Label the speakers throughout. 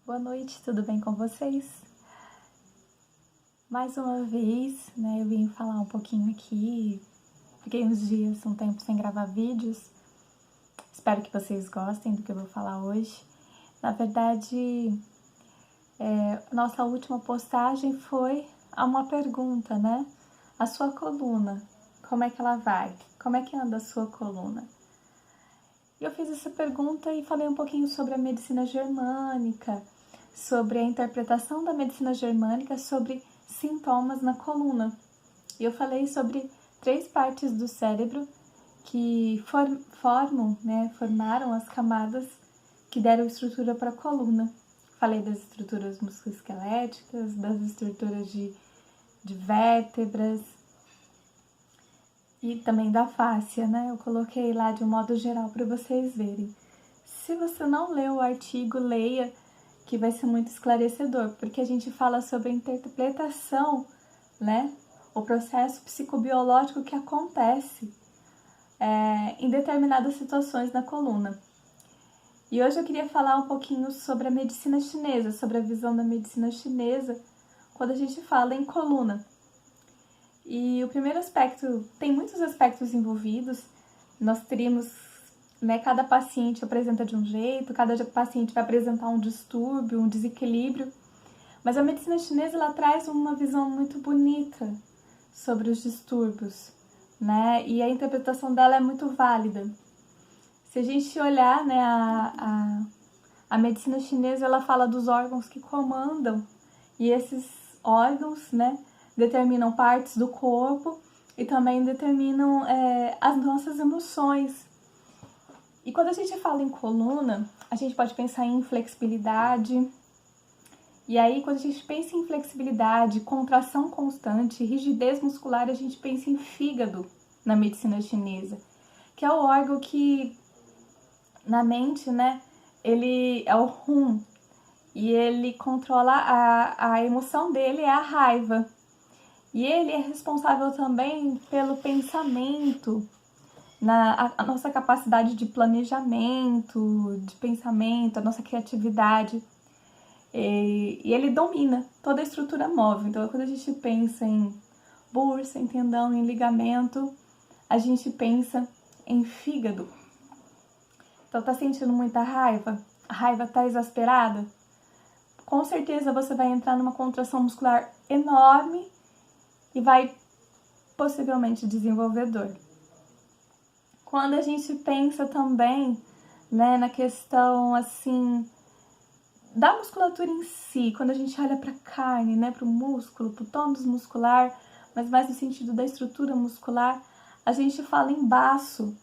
Speaker 1: Boa noite, tudo bem com vocês? Mais uma vez, eu vim falar um pouquinho aqui. Fiquei uns dias, um tempo sem gravar vídeos. Espero que vocês gostem do que eu vou falar hoje. Na verdade, nossa última postagem foi uma pergunta, né? A sua coluna, como é que ela vai? Como é que anda a sua coluna? Eu fiz essa pergunta e falei um pouquinho sobre a medicina germânica, sobre a interpretação da medicina germânica sobre sintomas na coluna. E eu falei sobre 3 partes do cérebro que formaram as camadas que deram estrutura para a coluna. Falei das estruturas musculoesqueléticas, das estruturas de vértebras e também da fáscia, né? Eu coloquei lá de um modo geral para vocês verem. Se você não leu o artigo, leia, que vai ser muito esclarecedor, porque a gente fala sobre a interpretação, né? O processo psicobiológico que acontece em determinadas situações na coluna. E hoje eu queria falar um pouquinho sobre a medicina chinesa, sobre a visão da medicina chinesa quando a gente fala em coluna. E o primeiro aspecto, tem muitos aspectos envolvidos, nós teríamos, cada paciente apresenta de um jeito, cada paciente vai apresentar um distúrbio, um desequilíbrio, mas a medicina chinesa ela traz uma visão muito bonita sobre os distúrbios, né? E a interpretação dela é muito válida. Se a gente olhar, a medicina chinesa ela fala dos órgãos que comandam, e esses órgãos, determinam partes do corpo e também determinam as nossas emoções. E quando a gente fala em coluna, a gente pode pensar em flexibilidade. E aí, quando a gente pensa em flexibilidade, contração constante, rigidez muscular, a gente pensa em fígado na medicina chinesa, que é o órgão que, na mente, ele é o Hun, e ele controla a emoção dele, é a raiva. E ele é responsável também pelo pensamento, a nossa capacidade de planejamento, de pensamento, a nossa criatividade. E ele domina toda a estrutura móvel. Então, quando a gente pensa em bursa, em tendão, em ligamento, a gente pensa em fígado. Então, tá sentindo muita raiva? A raiva tá exasperada? Com certeza você vai entrar numa contração muscular enorme e vai possivelmente desenvolver dor. Quando a gente pensa também, na questão assim da musculatura em si, quando a gente olha para a carne, para o músculo, para o tônus muscular, mas mais no sentido da estrutura muscular, a gente fala em baço.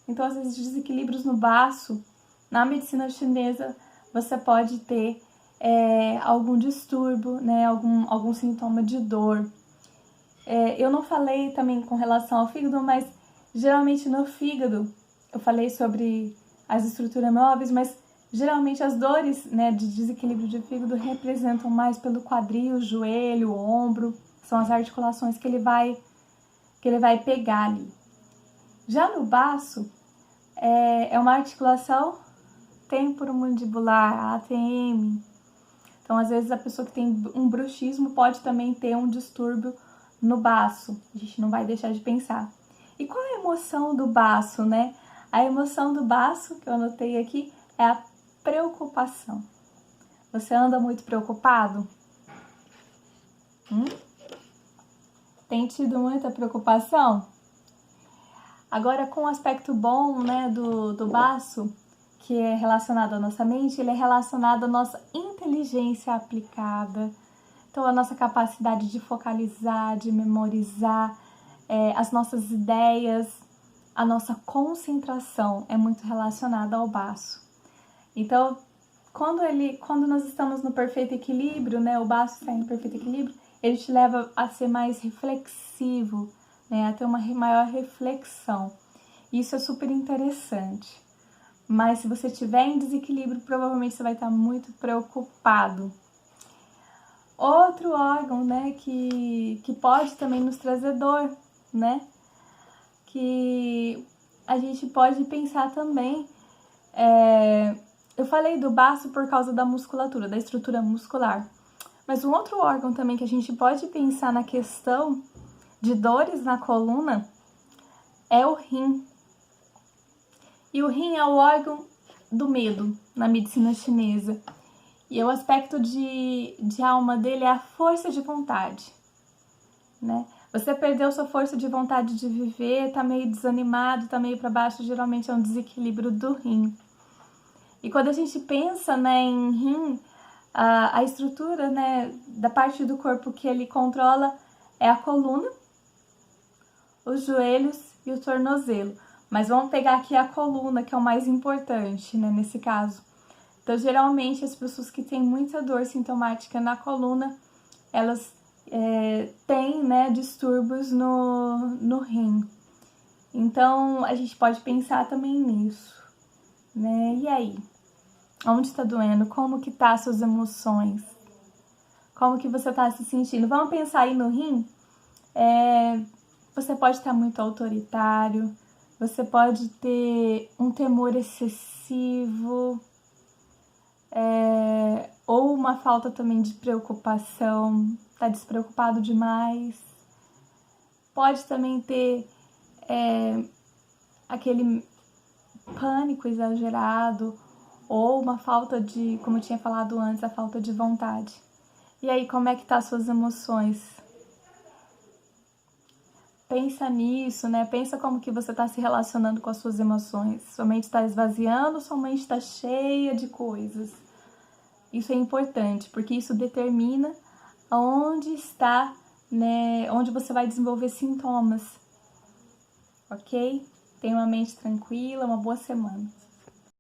Speaker 1: Então, às vezes, desequilíbrios no baço, na medicina chinesa, você pode ter algum distúrbio, algum sintoma de dor. Eu não falei também com relação ao fígado, mas geralmente no fígado, eu falei sobre as estruturas móveis, mas geralmente as dores de desequilíbrio de fígado representam mais pelo quadril, joelho, ombro, são as articulações que ele vai pegar ali. Já no baço, é uma articulação temporomandibular, ATM. Então, às vezes, a pessoa que tem um bruxismo pode também ter um distúrbio no baço. A gente não vai deixar de pensar. E qual é a emoção do baço, A emoção do baço, que eu anotei aqui, é a preocupação. Você anda muito preocupado? Tem tido muita preocupação? Agora, com o aspecto bom, do baço, que é relacionado à nossa mente, ele é relacionado à nossa inteligência aplicada. Então, a nossa capacidade de focalizar, de memorizar as nossas ideias, a nossa concentração é muito relacionada ao baço. Então, quando nós estamos no perfeito equilíbrio, o baço está em perfeito equilíbrio, ele te leva a ser mais reflexivo, a ter uma maior reflexão. Isso é super interessante. Mas se você estiver em desequilíbrio, provavelmente você vai estar muito preocupado. Outro órgão, que pode também nos trazer dor, que a gente pode pensar também Eu falei do baço por causa da musculatura, da estrutura muscular. Mas um outro órgão também que a gente pode pensar na questão de dores na coluna é o rim. E o rim é o órgão do medo na medicina chinesa. E o aspecto de alma dele é a força de vontade, né? Você perdeu sua força de vontade de viver, tá meio desanimado, tá meio para baixo, geralmente é um desequilíbrio do rim. E quando a gente pensa, né, em rim, a estrutura, né, da parte do corpo que ele controla é a coluna, os joelhos e o tornozelo. Mas vamos pegar aqui a coluna, que é o mais importante, né, nesse caso. Então, geralmente, as pessoas que têm muita dor sintomática na coluna, elas têm, né, distúrbios no rim. Então, a gente pode pensar também nisso, né? E aí? Onde está doendo? Como que tá as suas emoções? Como que você está se sentindo? Vamos pensar aí no rim? Você pode estar muito autoritário, você pode ter um temor excessivo, ou uma falta também de preocupação, tá despreocupado demais. Pode também ter aquele pânico exagerado, ou uma falta de, como eu tinha falado antes, a falta de vontade. E aí, como é que tá as suas emoções? Pensa nisso, né? Pensa como que você tá se relacionando com as suas emoções. Sua mente está esvaziando, sua mente está cheia de coisas. Isso é importante, porque isso determina onde está, né? Onde você vai desenvolver sintomas. Ok? Tenha uma mente tranquila, uma boa semana.